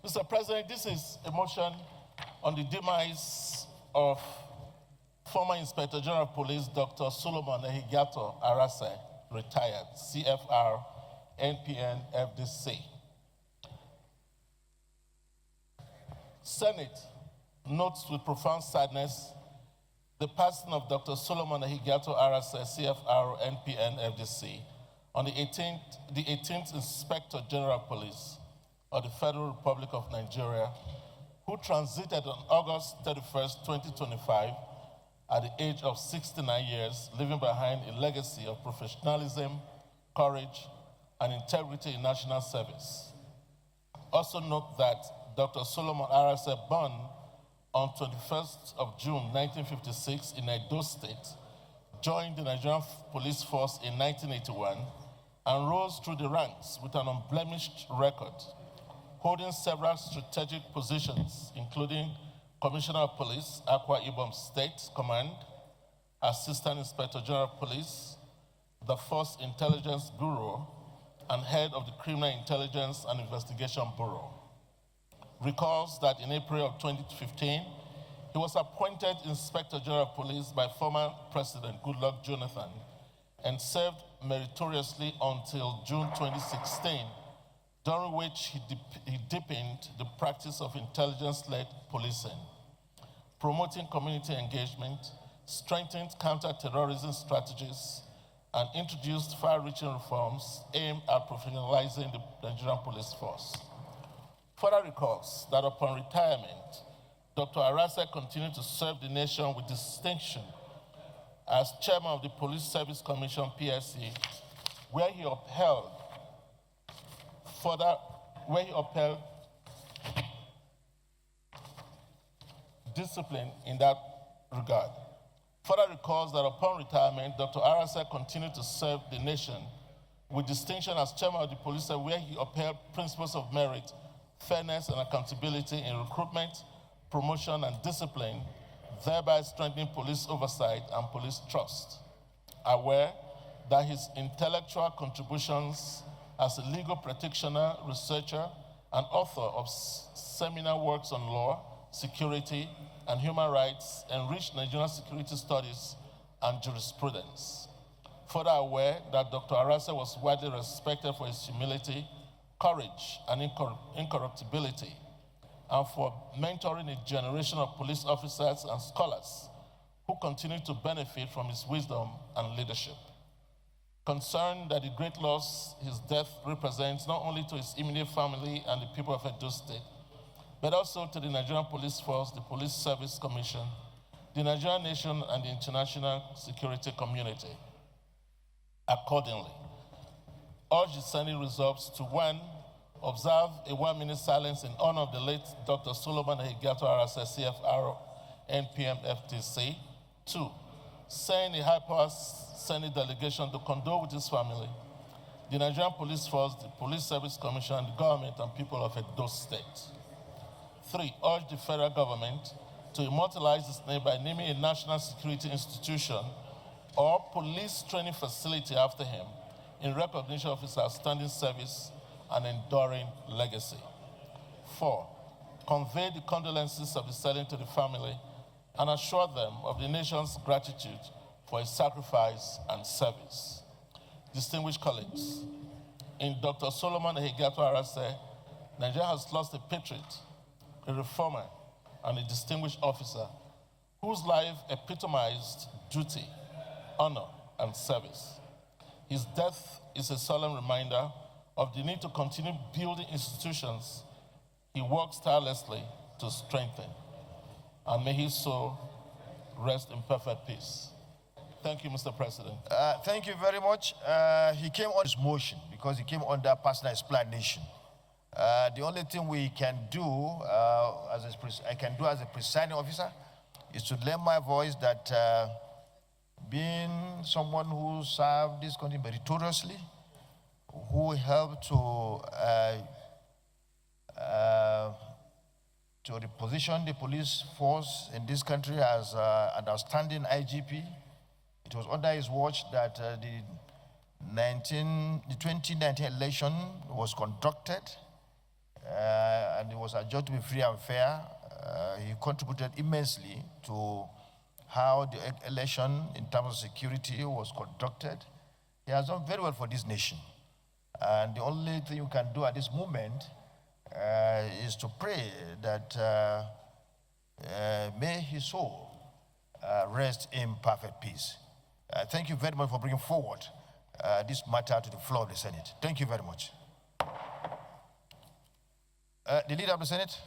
Mr. President, this is a motion on the demise of former Inspector General of Police Dr. Solomon Ehigiato Arase, retired, CFR, NPN, FDC. Senate notes with profound sadness the passing of Dr. Solomon Ehigiato Arase, CFR, NPN, FDC, on the 18th Inspector General of Police of the Federal Republic of Nigeria, who transited on August 31st, 2025, at the age of 69 years, leaving behind a legacy of professionalism, courage, and integrity in national service. Also note that Dr. Solomon Arase, born on 21st of June 1956 in Edo State, joined the Nigerian Police Force in 1981 and rose through the ranks with an unblemished record, holding several strategic positions, including Commissioner of Police, Akwa Ibom State Command, Assistant Inspector General of Police, the Force Intelligence Bureau, and head of the Criminal Intelligence and Investigation Bureau. Recalls that in April of 2015, he was appointed Inspector General of Police by former President Goodluck Jonathan and served meritoriously until June 2016, during which he deepened the practice of intelligence-led policing, promoting community engagement, strengthened counter-terrorism strategies, and introduced far-reaching reforms aimed at professionalizing the Nigerian police force. Further recalls that upon retirement, Dr. Arase continued to serve the nation with distinction as chairman of the Police Service Commission, PSC, where he upheld discipline in that regard. Further recalls that upon retirement, Dr. Arase continued to serve the nation with distinction as chairman of the police service, where he upheld principles of merit, fairness, and accountability in recruitment, promotion, and discipline, thereby strengthening police oversight and police trust. Aware that his intellectual contributions as a legal practitioner, researcher, and author of seminal works on law, security, and human rights enriched Nigerian security studies and jurisprudence. Further aware that Dr. Arase was widely respected for his humility, courage, and incorruptibility, and for mentoring a generation of police officers and scholars who continue to benefit from his wisdom and leadership. Concerned that the great loss his death represents not only to his immediate family and the people of Edo State, but also to the Nigerian Police Force, the Police Service Commission, the Nigerian nation, and the international security community. Accordingly, urge the Senate resolves to 1. Observe a 1-minute silence in honor of the late Dr. Solomon Ehigiato Arase, CFR, NPM, FTC. 2. Send a high-powered Senate delegation to condole with his family, the Nigerian Police Force, the Police Service Commission, the government, and people of Edo State. 3. Urge the federal government to immortalize his name by naming a national security institution or police training facility after him in recognition of his outstanding service and enduring legacy. 4. Convey the condolences of the slain to the family and assure them of the nation's gratitude for his sacrifice and service. Distinguished colleagues, in Dr. Solomon Ehigiato Arase, Nigeria has lost a patriot, a reformer, and a distinguished officer whose life epitomized duty, honor, and service. His death is a solemn reminder of the need to continue building institutions he works tirelessly to strengthen. And may his soul rest in perfect peace. Thank you, Mr. President. Thank you very much. He came on his motion because he came under personal explanation. The only thing we can do, I can do as a presiding officer, is to lend my voice that being someone who served this country meritoriously, who helped to reposition the police force in this country as an outstanding IGP. It was under his watch that the 2019 election was conducted, and and it was adjudged to be free and fair. He contributed immensely to how the election in terms of security was conducted. He has done very well for this nation. And the only thing you can do at this moment is to pray that may his soul rest in perfect peace. Thank you very much for bringing forward this matter to the floor of the Senate. Thank you very much. The Leader of the Senate.